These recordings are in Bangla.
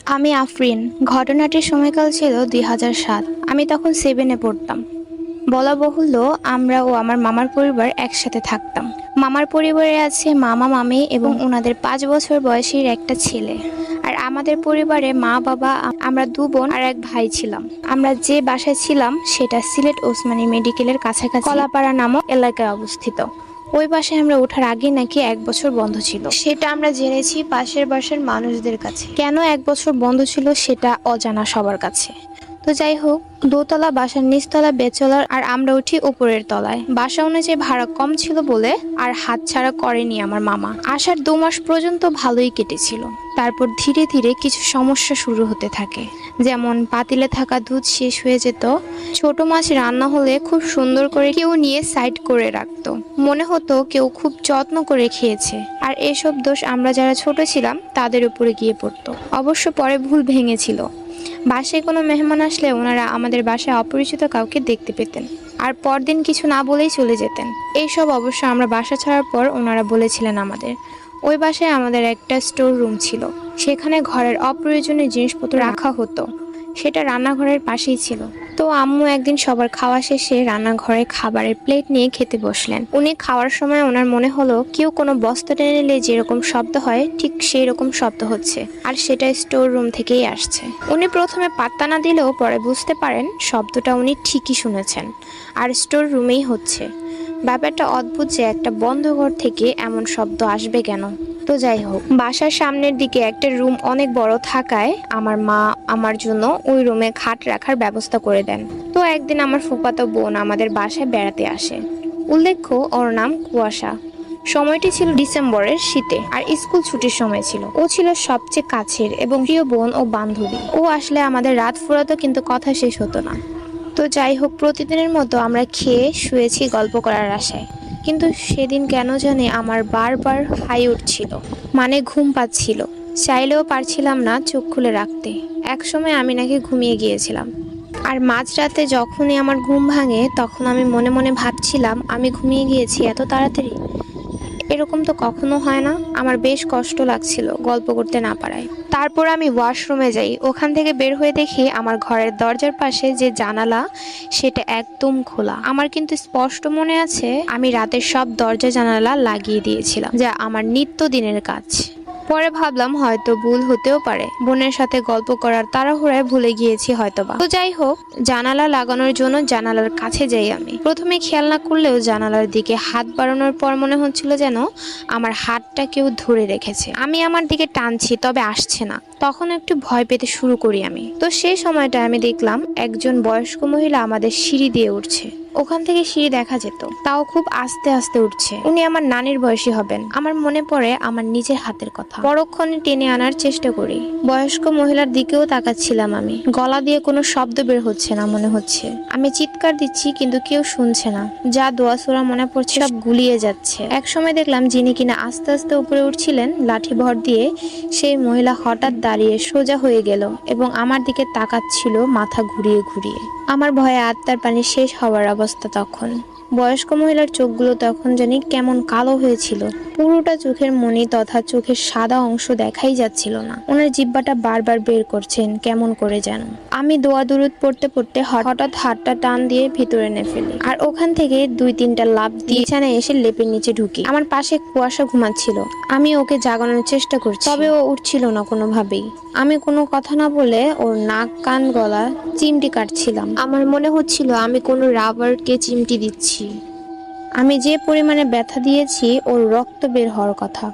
আমি আফরিন। ঘটনাটির সময়কাল ছিল ২০০৭। আমি তখন 7-এ পড়তাম। বলা বাহুল্য, আমরা ও আমার মামার পরিবার একসাথে থাকতাম। মামার পরিবারে আছে মামা মামি এবং ওনাদের 5 বছর বয়সীর একটা ছেলে। আর আমাদের পরিবারে মা বাবা, আমরা 2 বোন আর এক ভাই ছিলাম। আমরা যে বাসায় ছিলাম সেটা সিলেট ওসমানী মেডিকেলের কাছাকাছি কলাপাড়া নামক এলাকায় অবস্থিত। ওই বাসায় আমরা ওঠার আগে নাকি 1 বছর বন্ধ ছিল, সেটা আমরা জেনেছি পাশের বাসার মানুষদের কাছে। কেন 1 বছর বন্ধ ছিল সেটা অজানা সবার কাছে। তো যাই হোক, দোতলা বাসার নিচতলা বেচলার আর আমরা উঠি উপরের তলায়। বাসা অনুযায়ী ভাড়া কম ছিল বলে আর হাতছাড়া করেনি আমার মামা। আসার 2 মাস পর্যন্ত ভালোই কেটেছিল। তারপর ধীরে ধীরে কিছু সমস্যা শুরু হতে থাকে। যেমন পাতিলে থাকা দুধ শেষ হয়ে যেত, ছোট মাছ রান্না হলে খুব সুন্দর করে কেউ নিয়ে সাইড করে রাখতো, মনে হতো কেউ খুব যত্ন করে খেয়েছে। আর এসব দোষ আমরা যারা ছোট ছিলাম তাদের উপরে গিয়ে পড়তো। অবশ্য পরে ভুল ভেঙেছিল। বাসায় কোনো মেহমান আসলে ওনারা আমাদের বাসায় অপরিচিত কাউকে দেখতে পেতেন আর পরদিন কিছু না বলেই চলে যেতেন। এইসব অবশ্য আমরা বাসা ছাড়ার পর ওনারা বলেছিলেন আমাদের। ওই বাসায় আমাদের একটা স্টোর রুম ছিল, সেখানে ঘরের অপ্রয়োজনীয় জিনিসপত্র রাখা হতো। সেটা রান্নাঘরের পাশেই ছিল। তো আম্মু একদিন সবার খাওয়া শেষে রান্নাঘরে খাবারের প্লেট নিয়ে খেতে বসলেন। উনি খাওয়ার সময় ওনার মনে হলো কেউ কোনো বস্তা টেনে নিলে যেরকম শব্দ হয় ঠিক সেই রকম শব্দ হচ্ছে, আর সেটা স্টোর রুম থেকেই আসছে। উনি প্রথমে পাত্তা না দিলেও পরে বুঝতে পারেন শব্দটা উনি ঠিকই শুনেছেন, আর স্টোর রুমেই হচ্ছে। ব্যাপারটা অদ্ভুত যে একটা বন্ধ ঘর থেকে এমন শব্দ আসবে কেন। তো যাই হোক, বাসার সামনের দিকে একটা রুম অনেক বড় থাকায় আমার মা আমার জন্য ওই রুমে খাট রাখার ব্যবস্থা করে দেন। তো একদিন আমার ফুফাতো বোন আমাদের বাসায় বেড়াতে আসে। উল্লেখ্য, ওর নাম কুয়াশা। সময়টি ছিল ডিসেম্বরের শীতে আর স্কুল ছুটির সময় ছিল। ও ছিল সবচেয়ে কাছের এবং প্রিয় বোন ও বান্ধবী। ও আসলে আমাদের রাত ফুরাতো, কিন্তু কথা শেষ হতো না। তো যাই হোক, প্রতিদিনের মতো আমরা খেয়ে শুয়েছি গল্প করার আশায়। কিন্তু সেদিন কেন জানি আমার বারবার হাই উঠছিল, মানে ঘুম পাচ্ছিল। চাইলেও পারছিলাম না চোখ খুলে রাখতে। একসময় আমি নাকি ঘুমিয়ে গিয়েছিলাম। আর মাঝরাতে যখনই আমার ঘুম ভাঙে তখন আমি মনে মনে ভাবছিলাম আমি ঘুমিয়ে গিয়েছি এত তাড়াতাড়ি। এরকম তো কখনো হয় না। আমার বেশ কষ্ট লাগছিল গল্প করতে না পারায়। তারপর আমি ওয়াশরুমে যাই। ওখান থেকে বের হয়ে দেখি আমার ঘরের দরজার পাশে যে জানালা সেটা একদম খোলা। আমার কিন্তু স্পষ্ট মনে আছে আমি রাতের সব দরজা জানালা লাগিয়ে দিয়েছিলাম, যা আমার নিত্যদিনের কাজ। পরে ভাবলাম হয়তো ভুল হতেও পারে, বোনের সাথে গল্প করার তাড়াহুড়ায় ভুলে গিয়েছি হয়তোবা। তো যাই হোক, জানালা লাগানোর জন্য জানালার কাছে যাই আমি। প্রথমে খেয়াল না করলেও জানালার দিকে হাত বাড়ানোর পর মনে হচ্ছিল যেন আমার হাতটা কেউ ধরে রেখেছে। আমি আমার দিকে টানছি, তবে আসছে না। তখন একটু ভয় পেতে শুরু করি আমি। তো সেই সময়টা আমি দেখলাম একজন বয়স্ক মহিলা আমাদের সিঁড়ি দিয়ে উঠছে। ওখান থেকে সিঁড়ি দেখা যেত, তাও খুব আস্তে আস্তে উঠছে। উনি আমার নানির বয়সী হবেন। আমার মনে পড়ে আমার নিজের হাতের কথা। পরক্ষণে টেনে আনার চেষ্টা করি। বয়স্ক মহিলার দিকেও তাকাচ্ছিলাম আমি। গলা দিয়ে কোনো শব্দ বের হচ্ছে না মনে হচ্ছে। আমি চিৎকার দিচ্ছি কিন্তু কেউ শুনছে না। যা দোয়াসোরা মনে পড়ছে সব গুলিয়ে যাচ্ছে। একসময় দেখলাম যিনি কিনা আস্তে আস্তে উপরে উঠছিলেন লাঠি ভর দিয়ে, সেই মহিলা হঠাৎ দাঁড়িয়ে সোজা হয়ে গেল এবং আমার দিকে তাকাচ্ছিল মাথা ঘুরিয়ে ঘুরিয়ে। আমার ভয়ে আত্মার পানি শেষ হওয়ার অবস্থা তখন। বয়স্ক মহিলার চোখগুলো তখন জানি কেমন কালো হয়েছিল। পুরোটা চোখের মনি তথা চোখের সাদা অংশ দেখাই যাচ্ছিল না। ওনার জিহ্বাটা বারবার বের করছেন কেমন করে যেন। আমি দোয়া দুরুদ পড়তে পড়তে হঠাৎ হাতটা টান দিয়ে ভিতরে নিয়ে ফেলি, আর ওখান থেকে 2-3টা লাফ দিয়ে বিছানায় এসে লেপের নিচে ঢুকি। আমার পাশে কুয়াশা ঘুমাচ্ছিল। আমি ওকে জাগানোর চেষ্টা করছি, তবে ও উঠছিল না কোনোভাবেই। আমি কোনো কথা না বলে ওর নাক কান গলা চিমটি কাটছিলাম। আমার মনে হচ্ছিল আমি কোনো রাবারকে চিমটি দিচ্ছি। আমি যে পরিমাণে ব্যথা দিয়েছি ওর রক্ত বের হওয়ার কথা,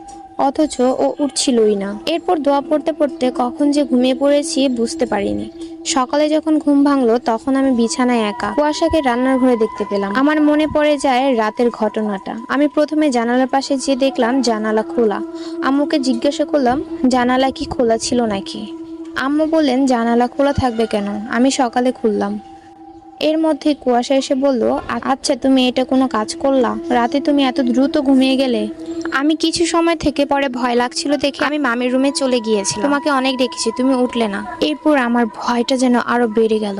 অথচ ও উঠছিলই না। এরপর দোয়া পড়তে পড়তে কখন যে ঘুমিয়ে পড়েছি বুঝতে পারিনি। সকালে যখন ঘুম ভাঙলো তখন আমি বিছানায় একা। কুয়াশাকে রান্নার ঘরে দেখতে পেলাম। আমার মনে পড়ে যায় রাতের ঘটনাটা। আমি প্রথমে জানালার পাশে যেয়ে দেখলাম জানালা খোলা। আম্মুকে জিজ্ঞাসা করলাম জানালা কি খোলা ছিল নাকি। আম্মু বললেন জানালা খোলা থাকবে কেন, আমি সকালে খুললাম। এর মধ্যে কুয়াশা এসে বলল, আচ্ছা তুমি এটা কোনো কাজ করলা? রাতে তুমি এত দ্রুত ঘুমিয়ে গেলে। আমি কিছু সময় থেকে পরে ভয় লাগছিল দেখে আমি মামির রুমে চলে গিয়েছিলাম। তোমাকে অনেক ডেকেছি, তুমি উঠলে না। এরপর আমার ভয়টা যেন আরো বেড়ে গেল।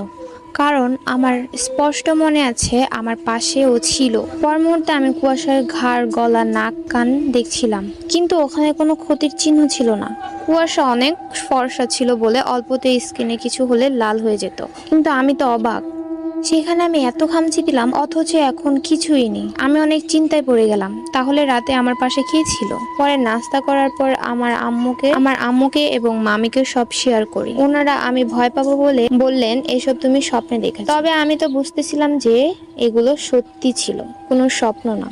কারণ আমার স্পষ্ট মনে আছে আমার পাশে ও ছিল। পর মুহূর্তে আমি কুয়াশার ঘাড়, গলা, নাক, কান দেখছিলাম, কিন্তু ওখানে কোনো ক্ষতির চিহ্ন ছিল না। কুয়াশা অনেক ফর্সা ছিল বলে অল্পতে স্কিনে কিছু হলে লাল হয়ে যেত, কিন্তু আমি তো অবাক। সেখানে আমি এত ঘামছি দিলাম, অথচ এখন কিছুই নেই। আমি অনেক চিন্তায় পড়ে গেলাম। তাহলে রাতে আমার পাশে কে ছিল? পরে নাস্তা করার পর আমার আম্মুকে এবং মামিকে সব শেয়ার করি। ওনারা আমি ভয় পাবো বলে বললেন, এসব তুমি স্বপ্নে দেখেছো। তবে আমি তো বুঝতেছিলাম যে এগুলো সত্যি ছিল, কোনো স্বপ্ন না।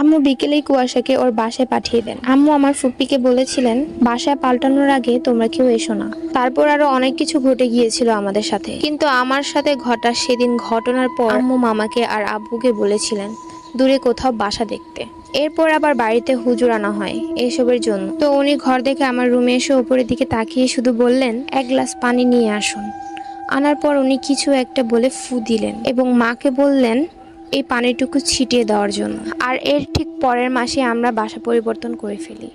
আম্মু বিকেলেই কুয়াশাকে ওর বাসায় পাঠিয়ে দেন। আম্মু আমার ফুপ্পিকে বলেছিলেন, বাসায় পাল্টানোর আগে তোমরা কেউ এসো না। তারপর আরো অনেক কিছু ঘটে গিয়েছিল আমাদের সাথে, কিন্তু আমার সাথে ঘটা সেদিন ঘটনার পর আম্মু মামাকে আর আব্বুকে বলেছিলেন দূরে কোথাও বাসা দেখতে। এরপর আবার বাড়িতে হুজুর আনা হয় এসবের জন্য। তো উনি ঘর দেখে আমার রুমে এসে উপরের দিকে তাকিয়ে শুধু বললেন, এক গ্লাস পানি নিয়ে আসুন। আনার পর উনি কিছু একটা বলে ফু দিলেন এবং মাকে বললেন এই পানিটুকু ছিটিয়ে দেওয়ার জন্য। আর এর ঠিক পরের মাসে আমরা বাসা পরিবর্তন করে ফেলি।